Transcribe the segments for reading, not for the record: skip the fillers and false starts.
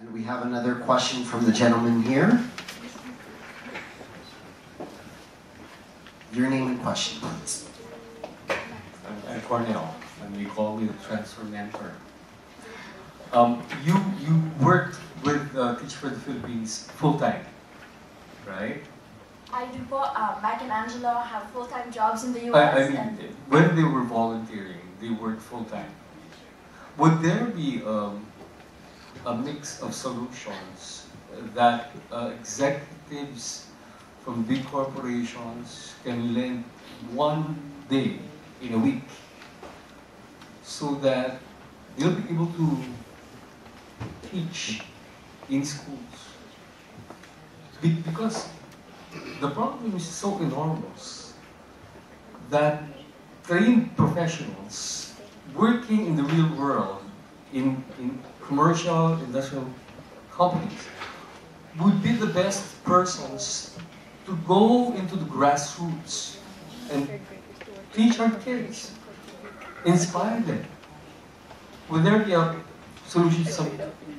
And we have another question from the gentleman here. Your name and question, please. I'm Cornell, and they call me the transfer mentor. You worked with Teach for the Philippines full-time, right? I do. Mike and Angela have full-time jobs in the U.S. I mean, when they were volunteering, they worked full-time. Would there be a mix of solutions that executives from big corporations can lend one day in a week so that they'll be able to teach in schools? Because the problem is so enormous that trained professionals working in the real world, in commercial, industrial companies, would be the best persons to go into the grassroots and teach our kids, inspire them. Would there be a solution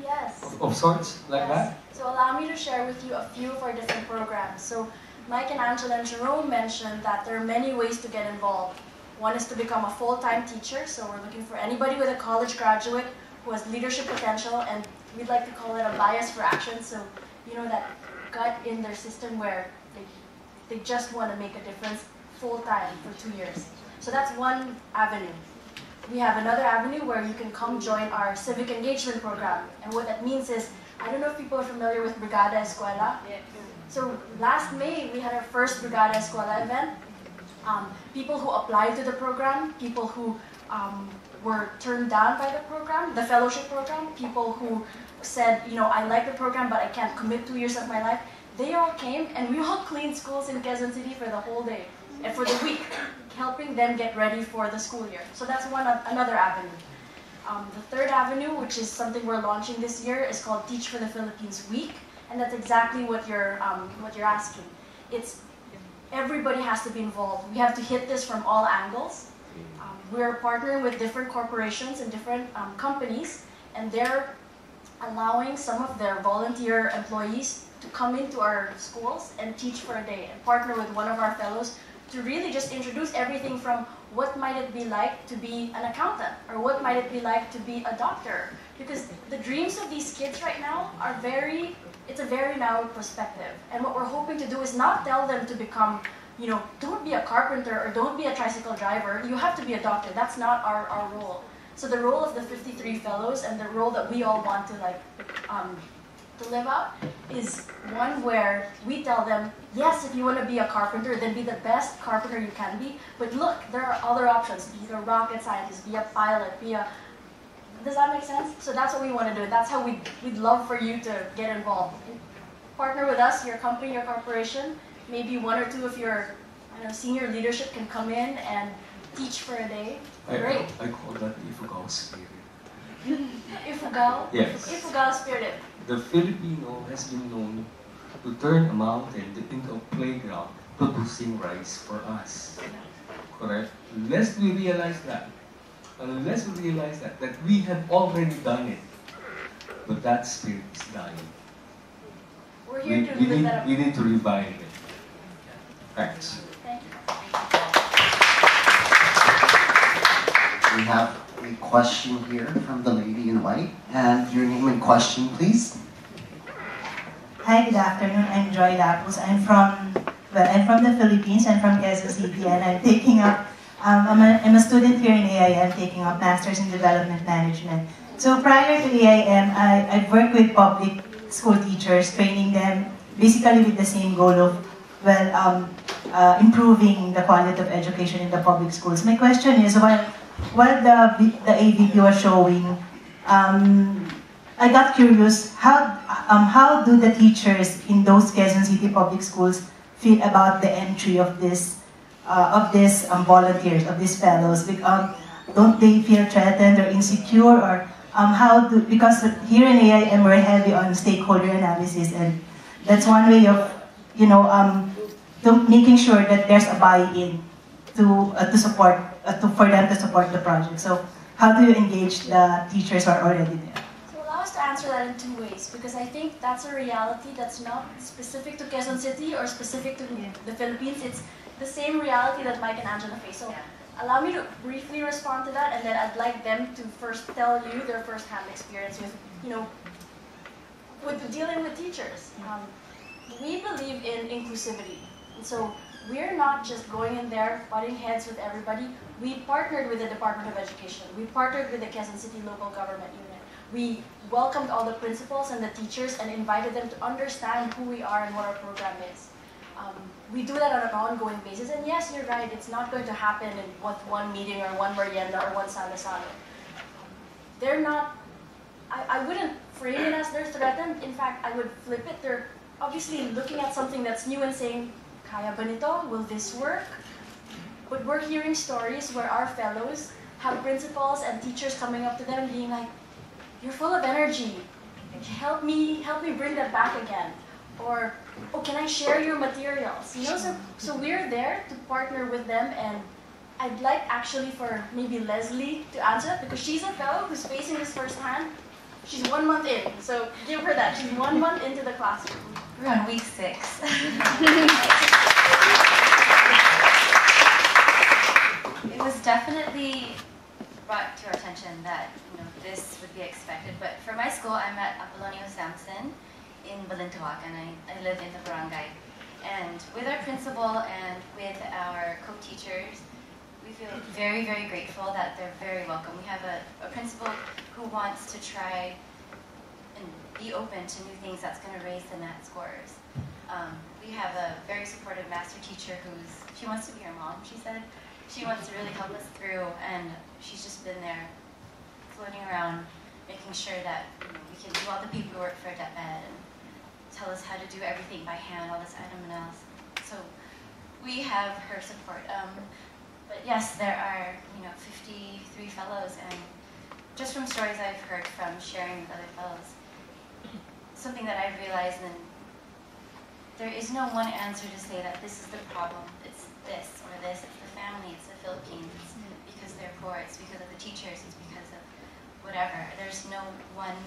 Yes. of sorts like that? So allow me to share with you a few of our different programs. So Mike and Angela and Jerome mentioned that there are many ways to get involved. One is to become a full-time teacher, so we're looking for anybody with a college graduate who has leadership potential, and we'd like to call it a bias for action. So, you know, that gut in their system where they just want to make a difference full-time for 2 years. So that's one avenue. We have another avenue where you can come join our civic engagement program. And what that means is, I don't know if people are familiar with Brigada Escuela. So last May, we had our first Brigada Escuela event. People who applied to the program, people who were turned down by the program, the fellowship program, people who said, you know, I like the program, but I can't commit 2 years of my life. They all came, and we all cleaned schools in Quezon City for the whole day, and for the week, helping them get ready for the school year. So that's another avenue. The third avenue, which is something we're launching this year, is called Teach for the Philippines Week, and that's exactly what you're asking. It's everybody has to be involved. We have to hit this from all angles. We're partnering with different corporations and different companies, and they're allowing some of their volunteer employees to come into our schools and teach for a day and partner with one of our fellows to really just introduce everything from what might it be like to be an accountant, or what might it be like to be a doctor. Because the dreams of these kids right now are it's a very narrow perspective. And what we're hoping to do is not tell them to become, you know, don't be a carpenter or don't be a tricycle driver, you have to be a doctor. That's not our role. So the role of the 53 fellows and the role that we all want to to live out is one where we tell them, yes, if you want to be a carpenter, then be the best carpenter you can be, but look, there are other options. Be a rocket scientist, be a pilot, be a... Does that make sense? So that's what we want to do. That's how we'd love for you to get involved. Partner with us, your company, your corporation. Maybe one or two of your senior leadership can come in and teach for a day. Great. I call that Ifugao spirit. Ifugao? Yes. Ifugao spirit. The Filipino has been known to turn a mountain into a playground producing rice for us. Correct? Unless we realize that, that we have already done it, but that spirit is dying. We're here to live that up. We need to revive it. Thanks. Thank you. We have a question here from the lady in white. And your name and question, please. Hi, good afternoon. I'm Joy Lapus. I'm from the Philippines. I'm from Quezon City, and I'm taking up. I'm a student here in AIM, taking up Masters in Development Management. So prior to AIM, I've worked with public school teachers, training them basically with the same goal of improving the quality of education in the public schools. My question is, while the AVP was showing, I got curious, how do the teachers in those Quezon City public schools feel about the entry of these volunteers, of these fellows? Don't they feel threatened or insecure, or because here in AIM we're heavy on stakeholder analysis, and that's one way of making sure that there's a buy-in for them to support the project. So how do you engage the teachers who are already there? So allow us to answer that in two ways, because I think that's a reality that's not specific to Quezon City or specific to the Philippines. It's the same reality that Mike and Angela face. So allow me to briefly respond to that, and then I'd like them to first tell you their first-hand experience with, with dealing with teachers. We believe in inclusivity, and so we're not just going in there butting heads with everybody. We partnered with the Department of Education. We partnered with the Quezon City Local Government Unit. We welcomed all the principals and the teachers and invited them to understand who we are and what our program is. We do that on an ongoing basis, and yes, you're right, it's not going to happen in one meeting or one merienda or one salo-salo. They're not, I wouldn't frame it as they're threatened. In fact, I would flip it. They're obviously looking at something that's new and saying, kaya ba nito? Will this work? But we're hearing stories where our fellows have principals and teachers coming up to them being like, you're full of energy. Help me bring that back again. Or, oh, can I share your materials? So we're there to partner with them, and I'd like actually for maybe Leslie to answer that, because she's a fellow who's facing this firsthand. She's 1 month in, so give her that. She's 1 month into the classroom. We're on week 6. It was definitely brought to our attention that this would be expected. But for my school, I'm at Apolonio Sampson in Balintawak, and I live in the barangay. And with our principal and with our co-teachers, we feel very, very grateful that they're very welcome. We have a principal who wants to try and be open to new things that's going to raise the NAT scores. We have a very supportive master teacher she wants to be our mom, she said. She wants to really help us through, and she's just been there floating around, making sure that we can do all the paperwork for DepEd and tell us how to do everything by hand, all this item analysis. So we have her support. But yes, there are 53 fellows, and just from stories I've heard from sharing with other fellows, something that I've realized, and there is no one answer to say that this is the problem, it's this or this, it's the family, it's the Philippines, it's because they're poor, it's because of the teachers, it's because of whatever. There's no one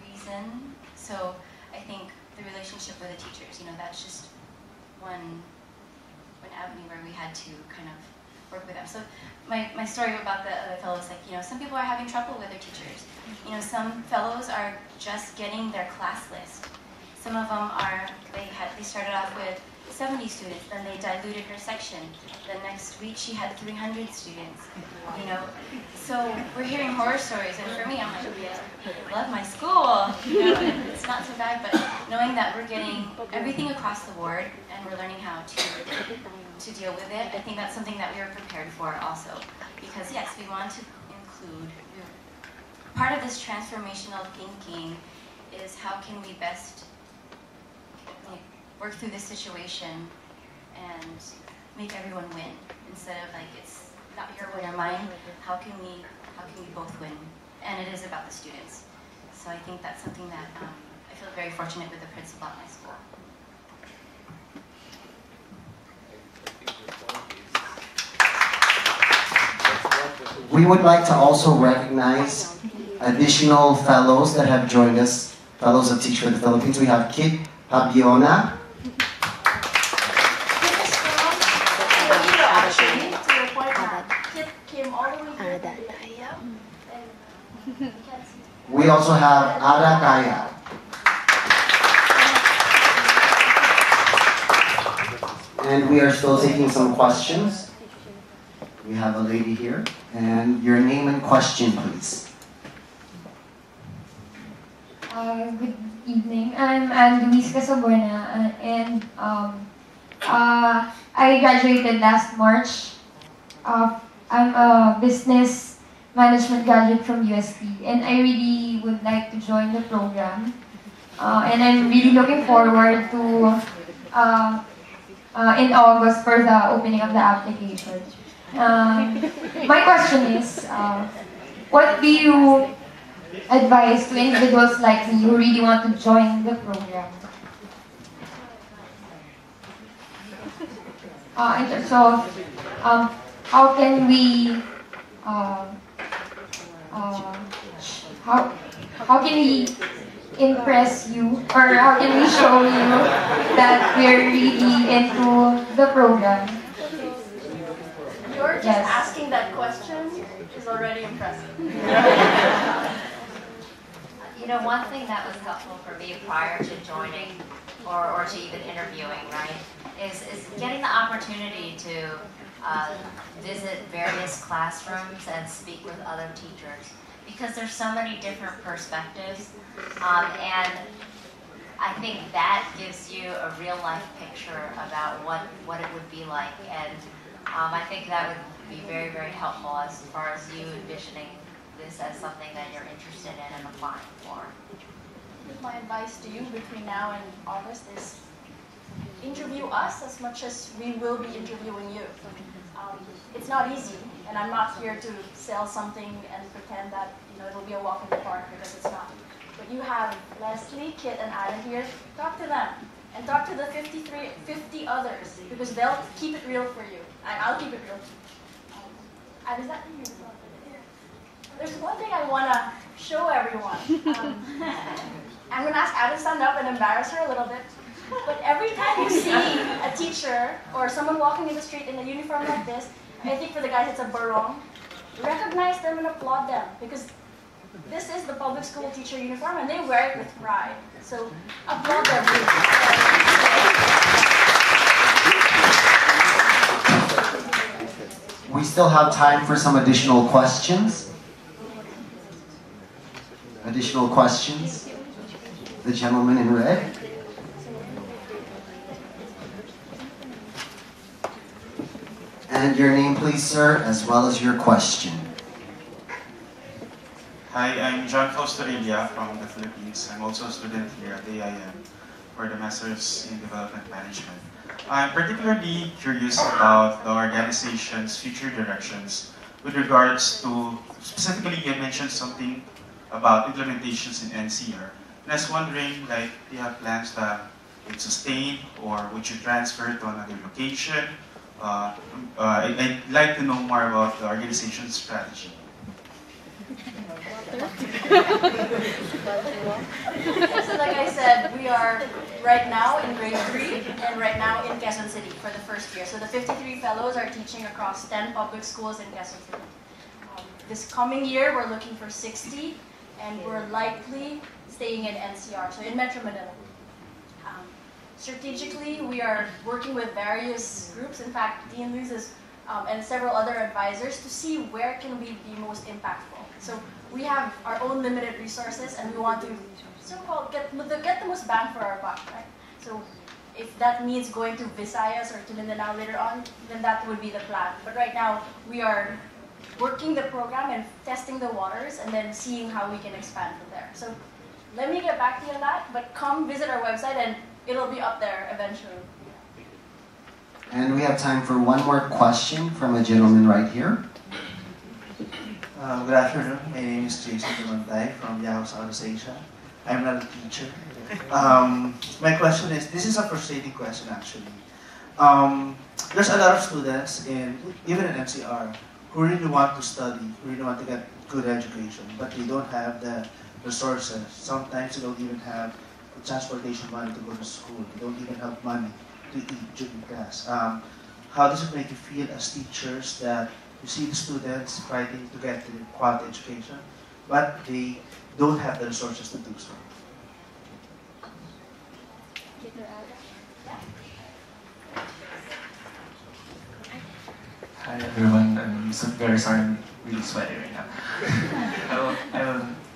reason. So I think the relationship with the teachers, that's just one avenue where we had to kind of work with them. So my story about the other fellows, some people are having trouble with their teachers. Some fellows are just getting their class list. Some of them they started off with 70 students, then they diluted her section. The next week she had 300 students, So we're hearing horror stories, and for me, I'm like, I love my school, it's not so bad, but knowing that we're getting everything across the board and we're learning how to deal with it, I think that's something that we were prepared for also. Because yes, we want to include, part of this transformational thinking is how can we best work through this situation and make everyone win, instead of it's not your win or mine. How can we both win? And it is about the students. So I think that's something that I feel very fortunate with the principal at my school. We would like to also recognize additional fellows that have joined us, fellows of Teach for the Philippines. We have Kit Pabiona. We also have Ada Kaya. And we are still taking some questions. We have a lady here. And your name and question, please. Good evening. I'm Luis Casabuena, and I graduated last March. I'm a business management graduate from UST, and I really would like to join the program. And I'm really looking forward to in August for the opening of the application. My question is, what do you advise to individuals like me who really want to join the program? In terms of how can we how can we impress you, or how can we show you that we're really into the program? You're just Yes. asking that question is already impressive. You know, one thing that was helpful for me prior to joining or to even interviewing, right, is getting the opportunity to visit various classrooms and speak with other teachers, because there's so many different perspectives, and I think that gives you a real life picture about what it would be like, and I think that would be very, very helpful as far as you envisioning this as something that you're interested in and applying for. My advice to you between now and August is interview us as much as we will be interviewing you. It's not easy, and I'm not here to sell something and pretend that it'll be a walk in the park, because it's not. But you have Leslie, Kit, and Adam here. Talk to them, and talk to the 50 others, because they'll keep it real for you, and I'll keep it real. Is that you? There's one thing I want to show everyone. I'm going to ask Adam to stand up and embarrass her a little bit. But every time you see a teacher or someone walking in the street in a uniform like this, I think for the guys it's a barong, recognize them and applaud them, because this is the public school teacher uniform and they wear it with pride. So applaud them. We still have time for some additional questions. Additional questions? The gentleman in red. And your name, please, sir, as well as your question. Hi, I'm John Faustorelia from the Philippines. I'm also a student here at AIM for the Masters in Development Management. I'm particularly curious about the organization's future directions with regards to, specifically you mentioned something about implementations in NCR. And I was wondering, like, do you have plans that would sustain, or would you transfer to another location? I'd like to know more about the organization's strategy. So like I said, we are right now in grade 3 and right now in Quezon City for the first year. So the 53 fellows are teaching across 10 public schools in Quezon City. This coming year, we're looking for 60, and we're likely staying in NCR, so in Metro Manila. Strategically, we are working with various groups, in fact, Dean Luis and several other advisors, to see where can we be most impactful. So we have our own limited resources, and we want to so-called get the most bang for our buck, right? So if that means going to Visayas or to Mindanao later on, then that would be the plan. But right now, we are working the program and testing the waters, and then seeing how we can expand from there. So let me get back to you on that, but come visit our website, and it'll be up there eventually. And we have time for one more question from a gentleman right here. Good afternoon. My name is Jason Dumantay from Yahoo Southeast Asia. I'm not a teacher. My question is, this is a frustrating question actually. There's a lot of students, even in MCR, who really want to study, who really want to get good education, but they don't have the resources. Sometimes they don't even have the transportation money to go to school. They don't even have money to eat during class. How does it make you feel as teachers that you see the students fighting to get the quality education, but they don't have the resources to do so? Hi everyone, I'm very sorry, I'm really sweaty right now.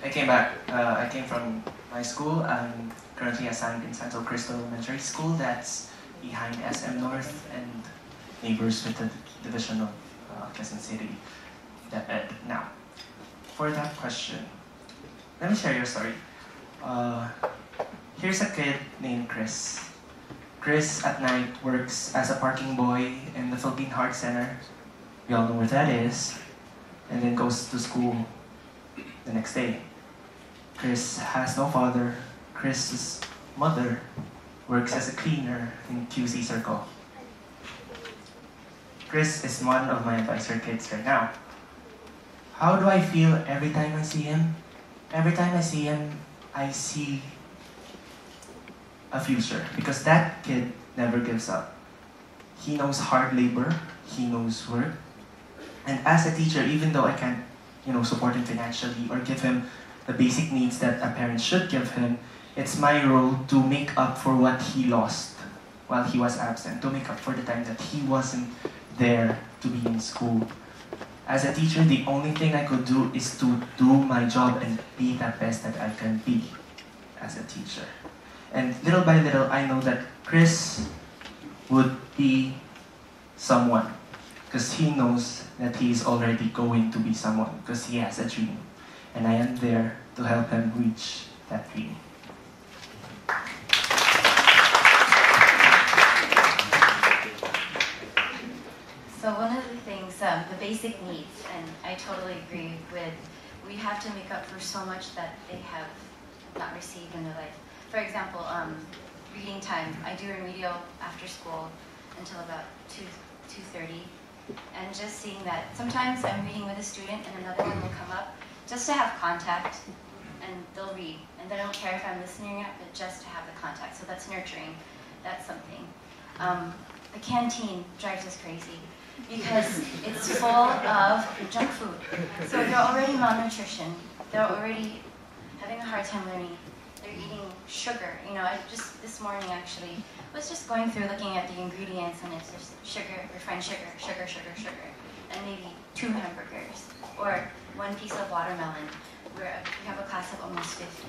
I came from my school. I'm currently assigned in Santo Cristo Elementary School, that's behind SM North and neighbors with the division of Quezon City. Now, for that question, let me share your story. Here's a kid named Chris. Chris at night works as a parking boy in the Philippine Heart Center. We all know where that is. And then goes to school the next day. Chris has no father. Chris's mother works as a cleaner in QC Circle. Chris is one of my advisor kids right now. How do I feel every time I see him? every time I see him, I see a future because that kid never gives up. He knows hard labor, he knows work, and as a teacher, even though I can't, support him financially or give him the basic needs that a parent should give him, it's my role to make up for what he lost while he was absent, to make up for the time that he wasn't there to be in school. As a teacher, the only thing I could do is to do my job and be the best that I can be as a teacher. And little by little, I know that Chris would be someone because he knows that he is already going to be someone because he has a dream. And I am there to help him reach that dream. So one of the things, the basic needs, and I totally agree with, we have to make up for so much that they have not received in their life. For example, reading time. I do remedial after school until about 2:30, and just seeing that sometimes I'm reading with a student and another one will come up just to have contact, and they'll read, and they don't care if I'm listening or not, but just to have the contact. So that's nurturing. That's something. The canteen drives us crazy because it's full of junk food. So they're already malnutrition. They're already having a hard time learning. They're eating sugar. I just this morning actually was just going through looking at the ingredients, and it's just sugar, refined sugar, and maybe 2 hamburgers or 1 piece of watermelon. We have a class of almost 50.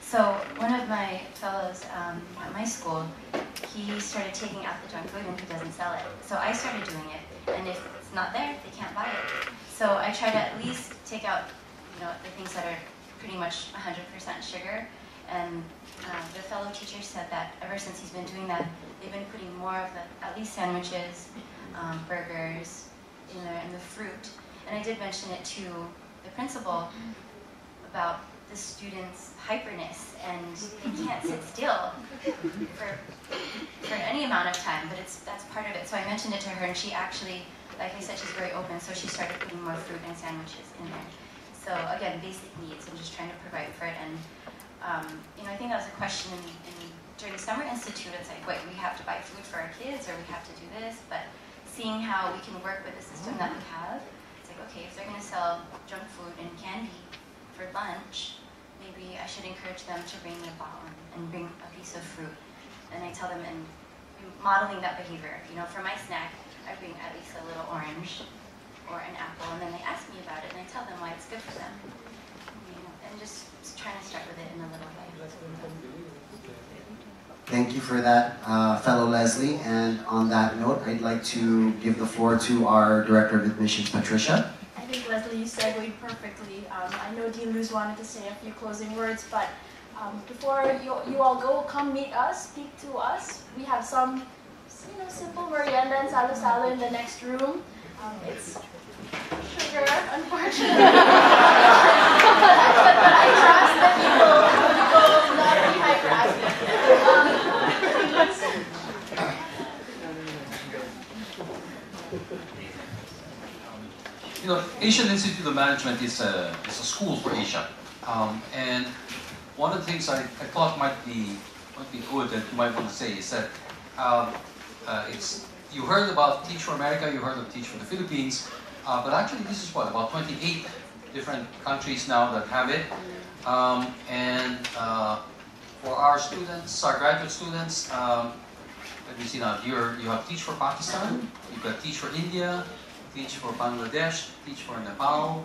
So one of my fellows at my school, he started taking out the junk food and he doesn't sell it. So I started doing it, and if it's not there, they can't buy it. So I try to at least take out, the things that are pretty much 100% sugar. And the fellow teacher said that ever since he's been doing that, they've been putting more of the, at least sandwiches, burgers, in the fruit. And I did mention it to the principal about the students' hyperness, and they can't sit still for any amount of time, but that's part of it. So I mentioned it to her, and she actually, like I said, she's very open, so she started putting more fruit and sandwiches in there. So again, basic needs, I'm just trying to provide for it. And I think that was a question during the Summer Institute. It's like, wait, we have to buy food for our kids, or we have to do this, but seeing how we can work with the system that we have, it's like, okay, if they're going to sell junk food and candy for lunch, maybe I should encourage them to bring a bottle and bring a piece of fruit. And I tell them, and modeling that behavior, for my snack, I bring at least a little orange or an apple, and then they ask me about it, and I tell them why it's good for them. And just trying to start with it in a little way. Thank you for that, fellow Leslie. And on that note, I'd like to give the floor to our Director of Admissions, Patricia. I think, Leslie, you segued perfectly. I know Dean Luz wanted to say a few closing words, but before you all go, come meet us, speak to us. We have some, simple merienda and salo-salo in the next room. It's sugar, unfortunately. but I trust that you will not be hyperactive. Asian Institute of Management is a school for Asia, and one of the things I thought might be good that you might want to say is that you heard about Teach for America, you heard of Teach for the Philippines, but actually this is about 28 different countries now that have it, and for our students, our graduate students, let me see now. You have Teach for Pakistan, you've got Teach for India, Teach for Bangladesh, Teach for Nepal,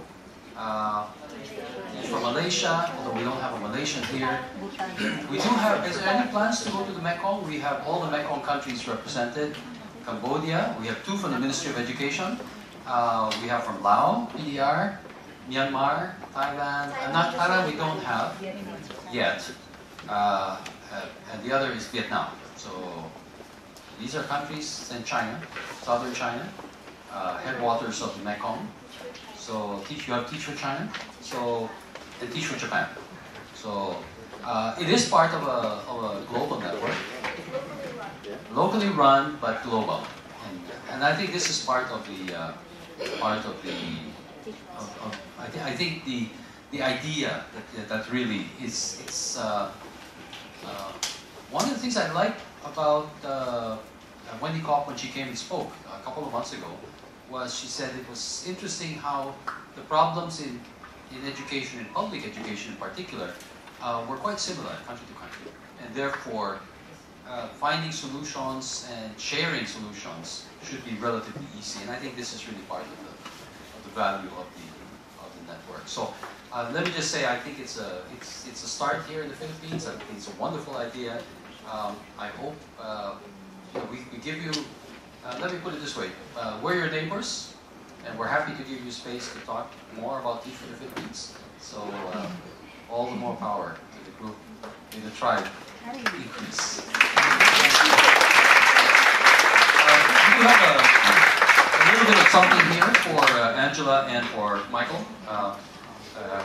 Teach for Malaysia, although we don't have a Malaysian here. We do have, is there any plans to go to the Mekong? We have all the Mekong countries represented. Cambodia, we have 2 from the Ministry of Education. We have from Laos, PDR, Myanmar, Thailand, not Thailand we don't have yet. And the other is Vietnam. So these are countries in China, southern China, headwaters of the Mekong. So you have Teach for China, and Teach for Japan. So it is part of a global network, locally run but global. And I think this is part of the I think the idea that really is, one of the things I like about Wendy Kopp when she came and spoke a couple of months ago was she said it was interesting how the problems in education, in public education in particular, were quite similar country to country. And therefore, finding solutions and sharing solutions should be relatively easy. And I think this is really part of the value of the network. So let me just say, I think it's a start here in the Philippines. I think it's a wonderful idea. I hope we give you, let me put it this way, we're your neighbors, and we're happy to give you space to talk more about Teach for the Philippines. So all the more power to the group, to the tribe, increase. We have a little bit of something here for Angela and for Michael. A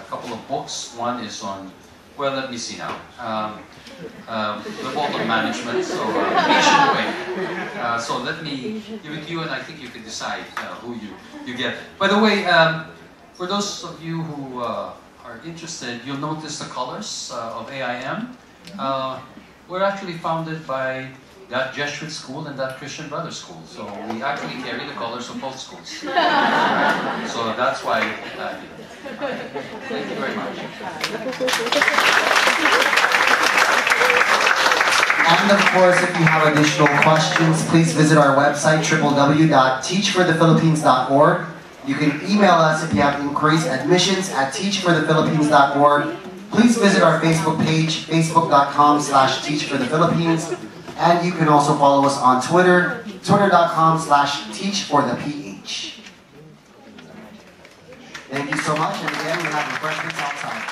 couple of books. One is on, well, let me see now. The both on management, so patient way. So let me give it to you, and I think you can decide who you get. By the way, for those of you who are interested, you'll notice the colors of AIM. We're actually founded by that Jesuit school and that Christian Brothers school. So we actually carry the colors of both schools. So that's why thank you very much. And of course, if you have additional questions, please visit our website, www.teachforthephilippines.org. You can email us if you have inquiries, admissions@teachforthephilippines.org. Please visit our Facebook page, facebook.com/teachforthephilippines. And you can also follow us on Twitter, twitter.com/teachfortheph. Thank you so much, and again, we have refreshments outside.